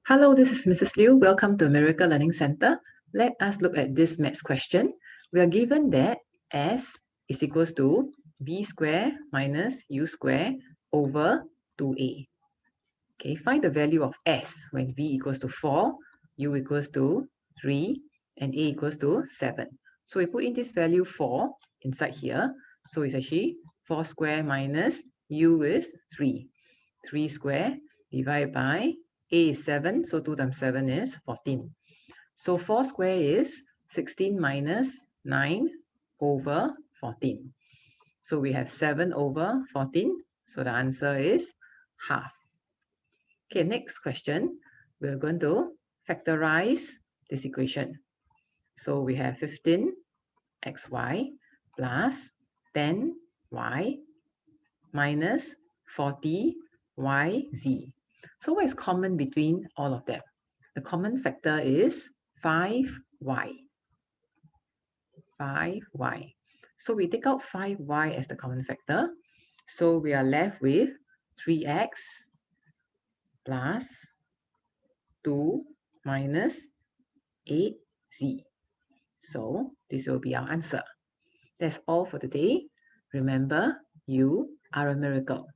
Hello, this is Mrs. Lew. Welcome to Miracle Learning Center. Let us look at this maths question. We are given that S is equals to B square minus U square over 2A. Okay, find the value of S when B equals to 4, U equals to 3, and A equals to 7. So we put in this value 4 inside here. So it's actually 4 square minus U is 3. 3 square divided by A is 7, so 2 times 7 is 14. So 4 square is 16 minus 9 over 14. So we have 7 over 14. So the answer is half. Okay, next question. We're going to factorize this equation. So we have 15xy plus 10y minus 40yz. So what is common between all of them? The common factor is 5y. 5y. So we take out 5y as the common factor. So we are left with 3x plus 2 minus 8z. So this will be our answer. That's all for today. Remember, you are a miracle.